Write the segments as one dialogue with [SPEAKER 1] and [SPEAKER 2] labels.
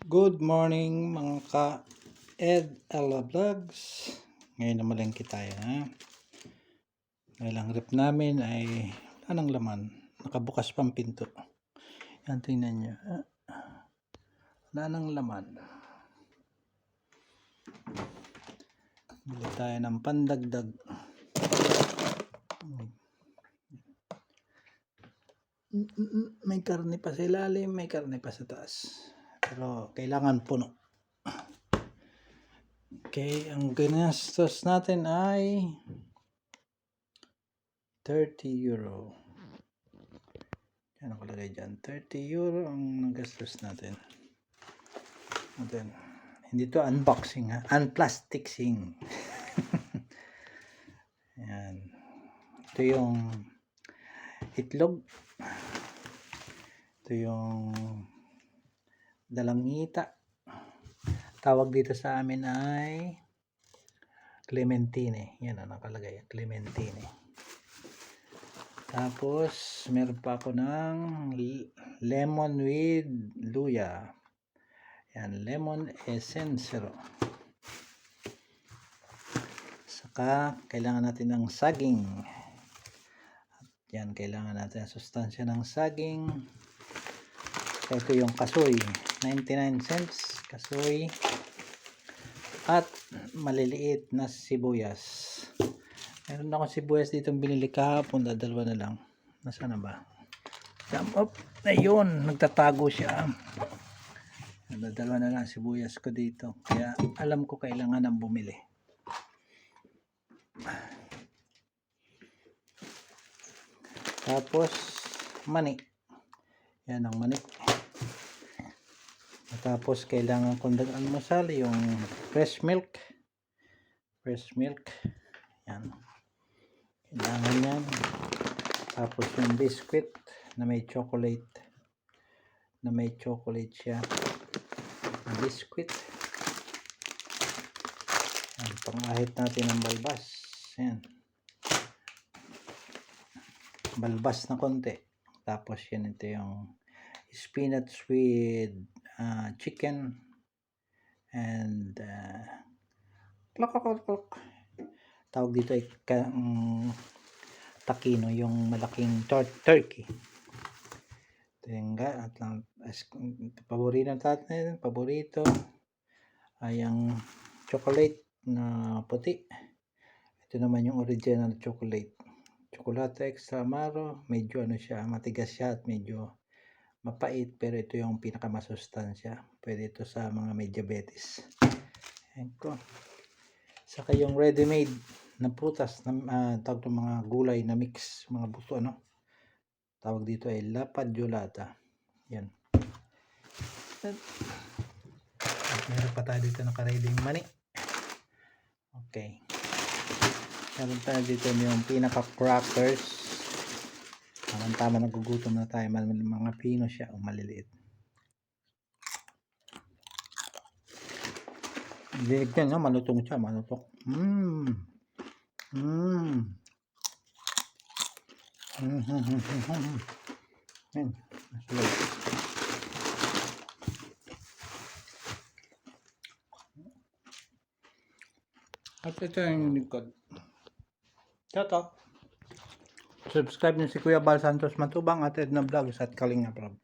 [SPEAKER 1] Good morning mga ka-Ed Ella Vlogs. Ngayon naman lang tayo na. Dahil ang rep namin ay wala nang laman. Nakabukas pang pinto. Yan, tingnan nyo. Wala nang laman. Bili tayo ng pandagdag. May karne pa sa ilalim, may karne pa sa taas. Pero kailangan puno. Okay, ang ginastos natin ay 30 euro. Yan nakalagay dyan. 30 euro ang nagastos natin. Hindi to unboxing ha. Unplasticing. Yan. Ito yung itlog. Ito yung dalangita. Tawag dito sa amin ay clementine. Yan ang nakalagay. Clementine. Tapos, meron pa ako ng lemon with luya. Yan, lemon essence. Saka, kailangan natin ng saging. Yan, kailangan natin ang sustansya ng saging. Ito yung kasoy. 99 cents. Kasoy. At maliliit na sibuyas. Meron akong sibuyas dito binili kahapon. Dalawa na lang. Nasaan na ba? Jump up. Ayun, nagtatago siya. Dalawa na lang sibuyas ko dito. Kaya alam ko kailangan ng bumili. Tapos mani. Yan ang mani. Tapos kailangan kong almusal yung fresh milk. Fresh milk. Yan. Kailangan yan. Tapos yung biscuit na may chocolate. Na may chocolate siya. Biscuit. Yan. Pangahit natin ang balbas. Yan. Balbas na konti. Tapos yan, ito yung spinach with chicken and tawag dito ay takino, yung malaking turkey. Ito yung paborito ay ang chocolate na puti. Ito naman yung original chocolate extra amaro. Medyo siya, matigas siya at medyo mapait, pero ito yung pinakamasustansya. Pwede ito sa mga may diabetes. Ayan ko. Saka yung ready-made na prutas na tawag ng mga gulay na mix, mga buto tawag dito ay lapad-julata. Yan. At meron pa tayo dito naka-ready yung mani. Okay. Meron tayo dito yung pinaka-crackers. Tama, nagugutom na tayo. Mga pino siya o maliliit. Dinig yan, malutong siya, malutong. Yan, nasulog. At ito yung likod. Tato. Subscribe niyo si Kuya Bal Santos Matubang at Edna Vlogs at Kalinga Vlog.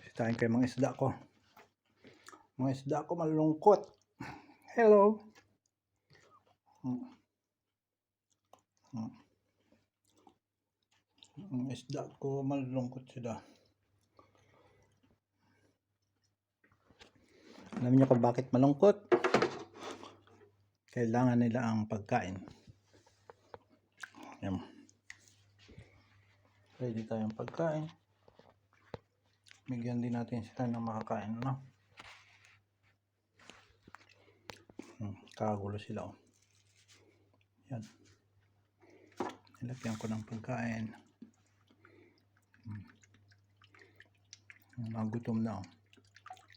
[SPEAKER 1] Sitahin ko yung mga isda ko. Mga isda ko malungkot. Hello. Mga isda ko malungkot sila. Alam niyo kung bakit malungkot? Kailangan nila ang pagkain. Yan. Pwede tayong pagkain. Bigyan din natin sila ng makakain, no? Kagulo sila, oh. Yan. Nilagyan ko ng pagkain. Gutom na, oh.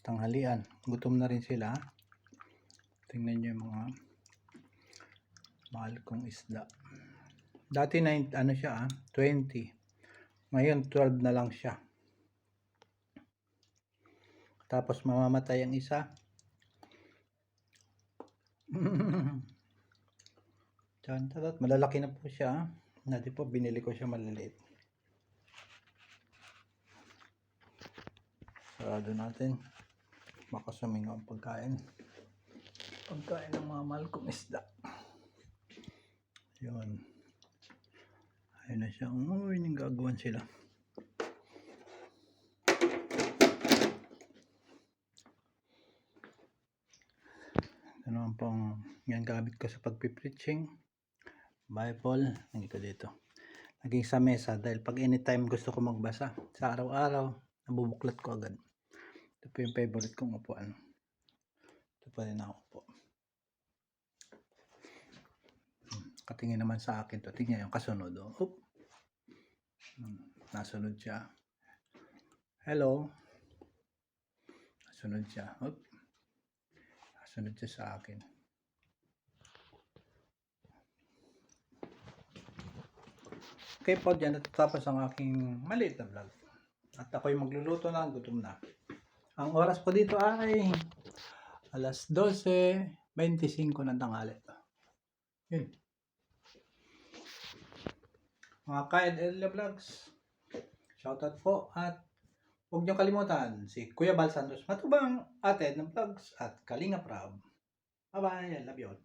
[SPEAKER 1] Tanghalian. Gutom na rin sila. Tingnan nyo yung mga mahal kong isda. Dati na siya, 20. Ngayon 12 na lang siya. Tapos mamamatay ang isa. Tiyan, malalaki na po siya. Dati po binili ko siya maliliit. Sarado natin. Makasuming ang pagkain. Pagkain ng mga mahal kong isda. Yun. Ayun na siya. Uy, yung gagawan sila. Ito naman pong yan gamit ko sa pagpipreaching. Bible. Lagay ko dito. Laging sa mesa dahil pag anytime gusto ko magbasa. Sa araw-araw, nabubuklat ko agad. Ito po yung favorite kong upuan. Ito pa rin ako po. Katingin naman sa akin to. Tingnan yung kasunod. Oh. Nasunod siya. Hello. Nasunod siya. Oh. Nasunod siya sa akin. Okay po, dyan natatapos ang aking maliit na vlog. At ako'y magluluto na, gutom na. Ang oras po dito ay alas 12:25 ng tanghali. Yun. Mga Kaed Elia Vlogs, shoutout po at huwag niyo kalimutan si Kuya Bal Santos Matubang, ate ng vlogs at Kalinga Prab. Bye bye, I love you all.